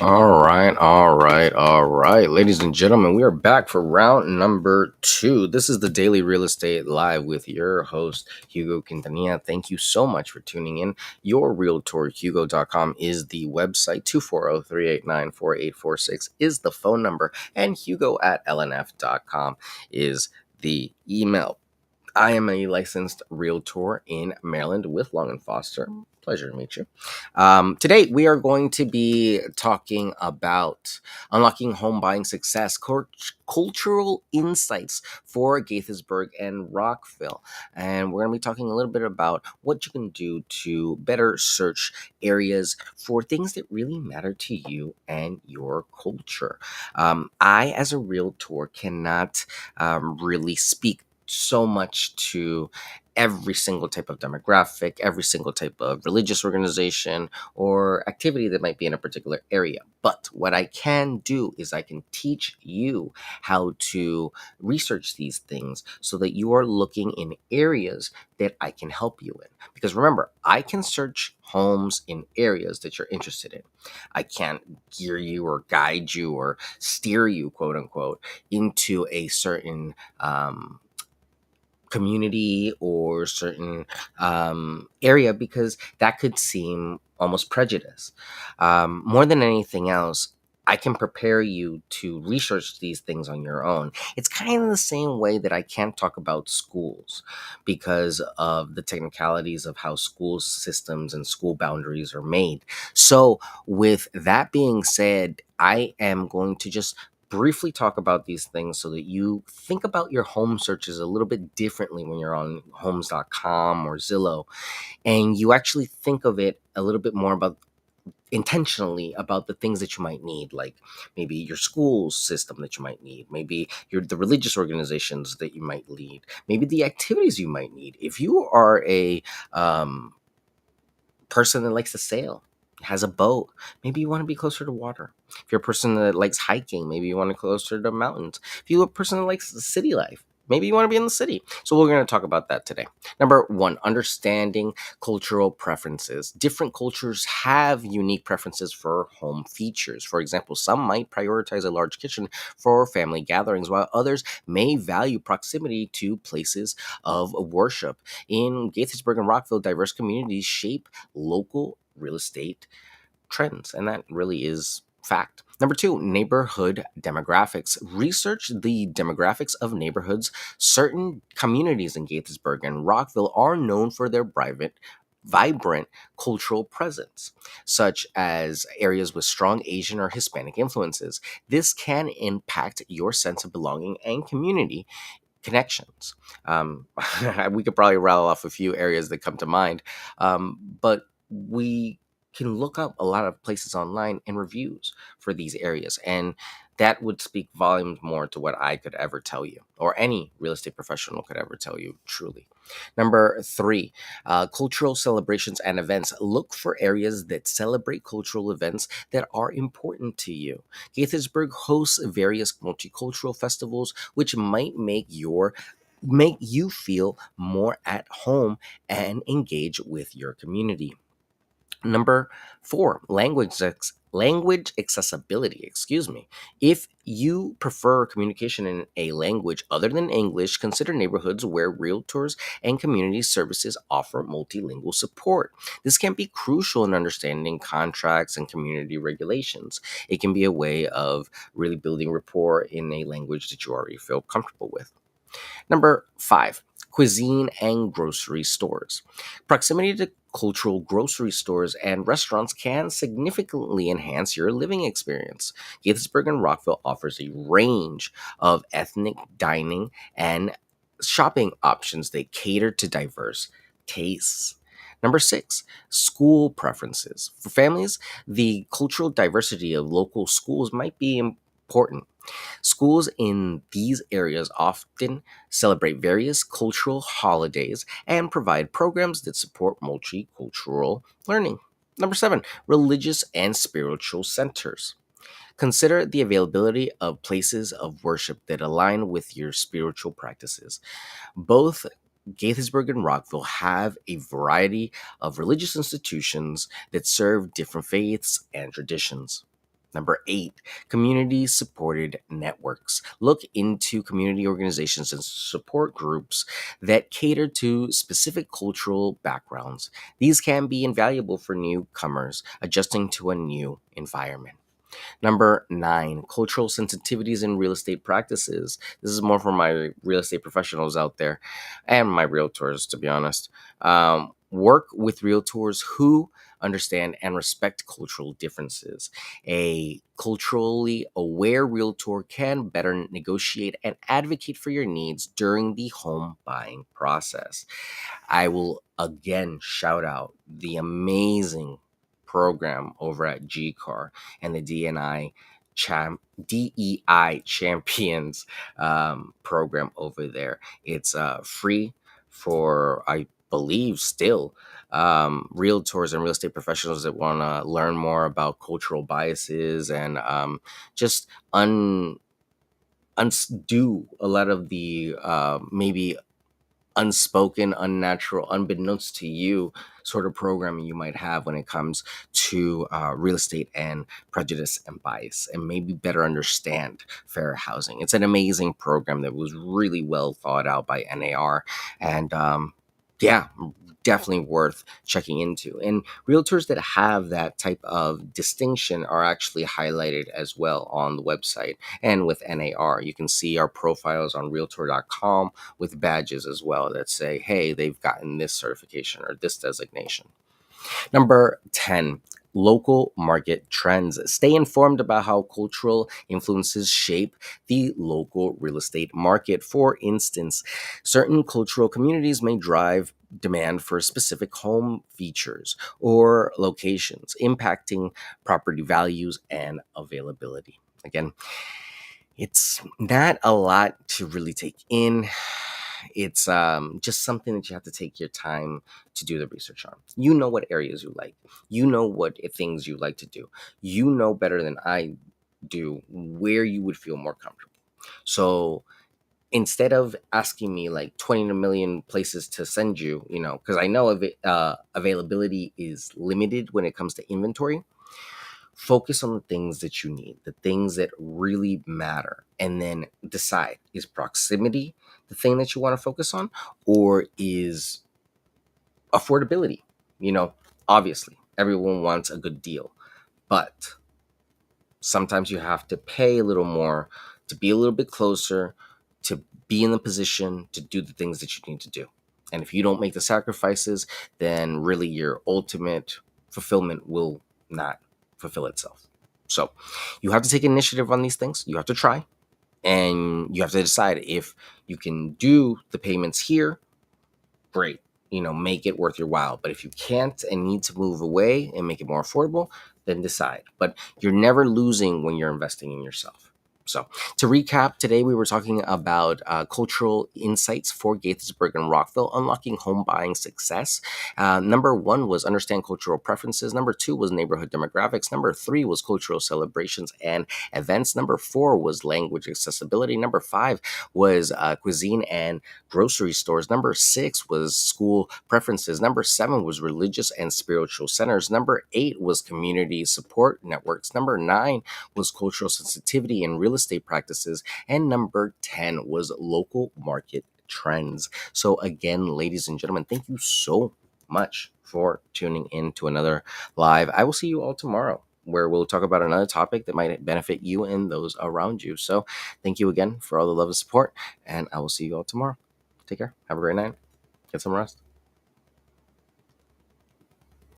All right. Ladies and gentlemen, we are back for round number two. This is the Daily Real Estate Live with your host, Hugo Quintanilla. Thank you so much for tuning in. Your realtor, Hugo.com, is the website. 240-389-4846 is the phone number, and Hugo at LNF.com is the email. I am a licensed realtor in Maryland with Long and Foster. Pleasure to meet you. Today, we are going to be talking about unlocking home buying success, cultural insights for Gaithersburg and Rockville. And we're going to be talking a little bit about what you can do to better search areas for things that really matter to you and your culture. I, as a realtor, cannot really speak so much to every single type of demographic, every single type of religious organization or activity that might be in a particular area. But what I can do is I can teach you how to research these things so that you are looking in areas that I can help you in. Because remember, I can search homes in areas that you're interested in. I can't gear you or guide you or steer you, quote unquote, into a certain community or certain area because that could seem almost prejudice. More than anything else, I can prepare you to research these things on your own. It's kind of the same way that I can't talk about schools because of the technicalities of how school systems and school boundaries are made. So, with that being said, I am going to just briefly talk about these things so that you think about your home searches a little bit differently when you're on homes.com or Zillow, and you actually think of it a little bit more about intentionally about the things that you might need, like maybe your school system that you might need, maybe the religious organizations that you might lead, maybe the activities you might need. If you are a person that likes to sail, has a boat, maybe you want to be closer to water. If you're a person that likes hiking, maybe you want to be closer to mountains. If you're a person that likes the city life, maybe you want to be in the city. So we're going to talk about that today. Number one, understanding cultural preferences. Different cultures have unique preferences for home features. For example, some might prioritize a large kitchen for family gatherings, while others may value proximity to places of worship. In Gaithersburg and Rockville, diverse communities shape local real estate trends, and that really is fact. Number two, neighborhood demographics. Research the demographics of neighborhoods. Certain communities in Gaithersburg and Rockville are known for their vibrant cultural presence, such as areas with strong Asian or Hispanic influences. This can impact your sense of belonging and community connections. We could probably rattle off a few areas that come to mind, but we can look up a lot of places online and reviews for these areas. And that would speak volumes more to what I could ever tell you, or any real estate professional could ever tell you, truly. Number three, cultural celebrations and events. Look for areas that celebrate cultural events that are important to you. Gaithersburg hosts various multicultural festivals, which might make you feel more at home and engage with your community. Number four, language accessibility. Excuse me. If you prefer communication in a language other than English, consider neighborhoods where realtors and community services offer multilingual support. This can be crucial in understanding contracts and community regulations. It can be a way of really building rapport in a language that you already feel comfortable with. Number five, cuisine and grocery stores. Proximity to cultural grocery stores and restaurants can significantly enhance your living experience. Gaithersburg and Rockville offers a range of ethnic dining and shopping options that cater to diverse tastes. Number six, school preferences. For families, the cultural diversity of local schools might be important. Schools in these areas often celebrate various cultural holidays and provide programs that support multicultural learning. Number seven, religious and spiritual centers. Consider the availability of places of worship that align with your spiritual practices. Both Gaithersburg and Rockville have a variety of religious institutions that serve different faiths and traditions. Number 8, community supported networks. Look into community organizations and support groups that cater to specific cultural backgrounds. These can be invaluable for newcomers adjusting to a new environment. Number 9, cultural sensitivities in real estate practices. This is more for my real estate professionals out there and my realtors, to be honest. Work with realtors who understand and respect cultural differences. A culturally aware realtor can better negotiate and advocate for your needs during the home buying process. I will again shout out the amazing program over at GCAR and the DEI Champions program over there. It's free for, I believe, still realtors and real estate professionals that want to learn more about cultural biases and just undo a lot of the maybe unspoken, unnatural, unbeknownst to you sort of programming you might have when it comes to real estate and prejudice and bias, and maybe better understand fair housing. It's an amazing program that was really well thought out by NAR, and yeah, definitely worth checking into. And realtors that have that type of distinction are actually highlighted as well on the website and with NAR. You can see our profiles on realtor.com with badges as well that say, hey, they've gotten this certification or this designation. Number 10, local market trends. Stay informed about how cultural influences shape the local real estate market. For instance, certain cultural communities may drive demand for specific home features or locations, impacting property values and availability. Again, it's not a lot to really take in. It's just something that you have to take your time to do the research on. You know what areas you like. You know what things you like to do. You know better than I do where you would feel more comfortable. So instead of asking me like 20 million places to send you, because I know availability is limited when it comes to inventory, focus on the things that you need, the things that really matter, and then decide, is proximity the thing that you want to focus on, or is affordability? Obviously, everyone wants a good deal, but sometimes you have to pay a little more to be a little bit closer, to be in the position to do the things that you need to do. And if you don't make the sacrifices, then really your ultimate fulfillment will not fulfill itself. So you have to take initiative on these things. You have to try, and you have to decide if you can do the payments here. Great, make it worth your while. But if you can't and need to move away and make it more affordable, then decide. But you're never losing when you're investing in yourself. So to recap, today we were talking about cultural insights for Gaithersburg and Rockville, unlocking home buying success. Number 1 was understand cultural preferences. Number 2 was neighborhood demographics. Number 3 was cultural celebrations and events. Number 4 was language accessibility. Number 5 was cuisine and grocery stores. Number 6 was school preferences. Number 7 was religious and spiritual centers. Number 8 was community support networks. Number 9 was cultural sensitivity and real estate practices. And number 10 was local market trends. So again, ladies and gentlemen, thank you so much for tuning in to another live. I will see you all tomorrow, where we'll talk about another topic that might benefit you and those around you. So thank you again for all the love and support, and I will see you all tomorrow. Take care. Have a great night. Get some rest.